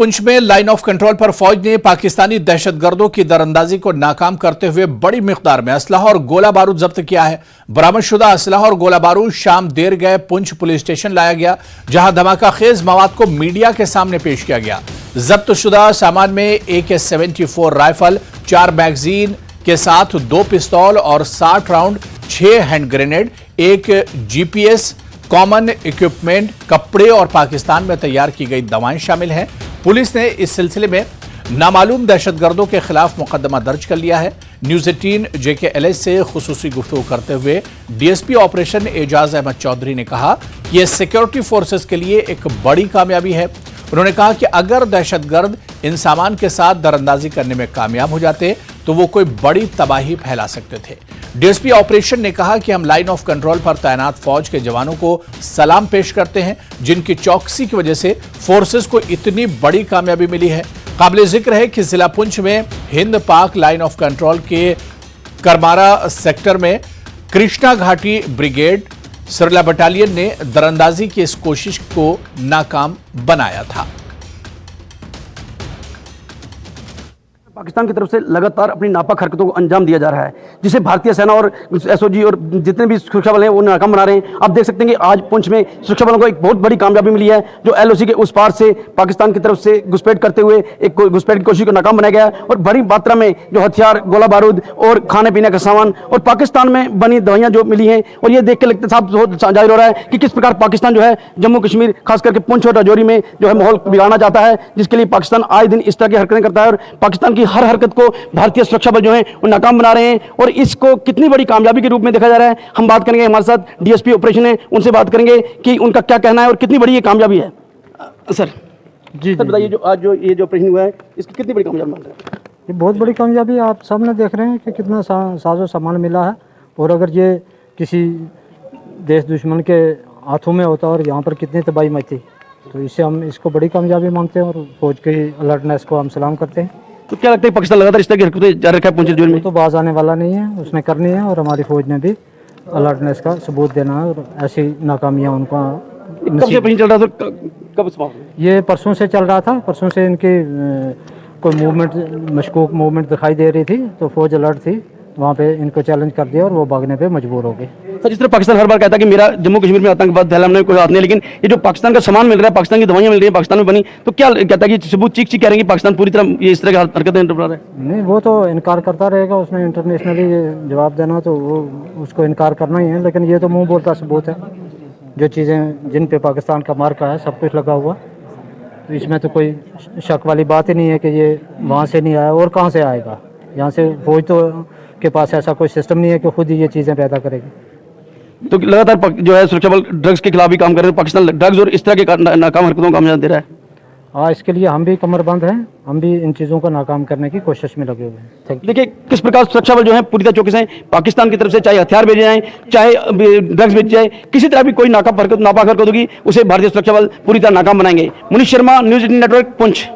पुंछ में line of control पर फौज ने पाकिस्तानी दहशतगर्दों की दरअंदाजी को नाकाम करते हुए बड़ी मिकदार में असलहा और गोला बारूद जब्त किया है। बरामदशुदा असलहा और गोला बारूद शाम देर गए पुंछ पुलिस स्टेशन लाया गया, जहां धमाका खेज मवाद को मीडिया के सामने पेश किया गया। जब्तशुदा सामान में AK-74 राइफल, 4 मैगजीन के साथ 2 पिस्तौल और 60 round, 6 hand grenade, 1 GPS, common equipment, कपड़े और पाकिस्तान में तैयार की गई दवाएं शामिल हैं। पुलिस ने इस सिलसिले में नामालूम दहशतगर्दों के खिलाफ मुकदमा दर्ज कर लिया है। न्यूज़ 18 JKLH से खुसूसी गुफ्तगू करते हुए DSP ऑपरेशन एजाज अहमद चौधरी ने कहा कि यह सिक्योरिटी फोर्सेस के लिए एक बड़ी कामयाबी है। उन्होंने कहा कि अगर दहशतगर्द इन सामान के साथ दरअंदाजी करने में कामयाब हो जाते तो वो कोई बड़ी तबाही फैला सकते थे। DSP ऑपरेशन ने कहा कि हम लाइन ऑफ कंट्रोल पर तैनात फौज के जवानों को सलाम पेश करते हैं, जिनकी चौकसी की वजह से फोर्सेस को इतनी बड़ी कामयाबी मिली है। काबिल जिक्र है कि जिला पुंछ में हिंद पाक लाइन ऑफ कंट्रोल के करमारा सेक्टर में कृष्णा घाटी ब्रिगेड सरला बटालियन ने दरअंदाजी की इस कोशिश को नाकाम बनाया था। पाकिस्तान की तरफ से लगातार अपनी नापाक हरकतों को अंजाम दिया जा रहा है, जिसे भारतीय सेना और SOG और जितने भी सुरक्षा बल हैं वो नाकाम बना रहे हैं। आप देख सकते हैं कि आज पुंछ में सुरक्षा बलों को एक बहुत बड़ी कामयाबी मिली है, जो LOC के उस पार से पाकिस्तान की तरफ से घुसपैठ करते हुए एक घुसपैठ की कोशिश को नाकाम बनाया गया और बड़ी मात्रा में जो हथियार, गोला बारूद और खाने पीने का सामान और पाकिस्तान में बनी दवाइयाँ जो मिली हैं। और ये देख के लगता साफ जाहिर हो रहा है कि किस प्रकार पाकिस्तान जो है जम्मू कश्मीर खास करके पुंछ और राजौरी में जो है माहौल बिगाड़ना चाहता है, जिसके लिए पाकिस्तान आए दिन इस तरह की हरकतें करता है और पाकिस्तान की हर हरकत को भारतीय सुरक्षा बल जो है वो नाकाम बना रहे हैं। और इसको कितनी बड़ी कामयाबी के रूप में देखा जा रहा है, हम बात करेंगे। हमारे साथ DSP ऑपरेशन है, उनसे बात करेंगे कि उनका क्या कहना है और कितनी बड़ी ये कामयाबी है। सर जी बताइए, जो आज ये ऑपरेशन हुआ है इसकी कितनी बड़ी कामयाबी मान रहे हैं? ये बहुत बड़ी कामयाबी है। आप सामने देख रहे हैं कि कितना साजो सामान मिला है, और अगर ये किसी देश दुश्मन के हाथों में होता और यहाँ पर कितनी तबाही मची, तो इससे हम इसको बड़ी कामयाबी मानते हैं और फौज की अलर्टनेस को हम सलाम करते हैं। तो क्या लगता है पाकिस्तान लगातार इस तरह की हरकतें जारी रखा है पुंछ जोन में? तो बाज आने वाला नहीं है, उसने करनी है और हमारी फौज ने भी अलर्टनेस का सबूत देना है और ऐसी नाकामियाँ उनका। कब से ऑपरेशन चल रहा था, कब समाप्त? ये परसों से चल रहा था। परसों से इनकी कोई मूवमेंट, मशकूक मूवमेंट दिखाई दे रही थी, तो फौज अलर्ट थी, वहाँ पे इनको चैलेंज कर दिया और वो भागने पे मजबूर हो गए। सर, जिस तरह पाकिस्तान हर बार कहता है कि मेरा जम्मू कश्मीर में आतंकवाद फैलाने कोई हाथ नहीं, लेकिन ये जो पाकिस्तान का सामान मिल रहा है, पाकिस्तान की दवाइयाँ मिल रही हैं पाकिस्तान में बनी, तो क्या कहता है कि सबूत चीख चीख कह रहे हैं कि पाकिस्तान पूरी तरह ये इस तरह की हरकतें कर रहा है? नहीं, वो तो इनकार करता रहेगा, उसने इंटरनेशनली जवाब देना तो वो उसको इनकार करना ही है। लेकिन ये तो मुँह बोलता सबूत है, जो चीज़ें जिन पे पाकिस्तान का मार्का है सब कुछ लगा हुआ, तो इसमें तो कोई शक वाली बात ही नहीं है कि ये वहाँ से नहीं आया और कहाँ से आएगा। यहाँ से फौज तो के पास ऐसा कोई सिस्टम नहीं है कि खुद ही ये चीज़ें पैदा करेगी। तो लगातार जो है सुरक्षा बल ड्रग्स के खिलाफ भी काम कर रहे हैं, पाकिस्तान ड्रग्स और इस तरह के नाकाम हरकतों को अंजाम दे रहा है। हाँ, इसके लिए हम भी कमरबंद हैं, हम भी इन चीज़ों को नाकाम करने की कोशिश में लगे हुए हैं। देखिए किस प्रकार सुरक्षा बल जो है पूरी तरह चौकस हैं पाकिस्तान की तरफ से, चाहे हथियार भेजे जाएं, चाहे ड्रग्स भेजे जाए, किसी तरह भी कोई नापाक हरकत होगी उसे भारतीय सुरक्षा बल पूरी तरह नाकाम बनाएंगे। Munish Sharma, news 18 network, Poonch.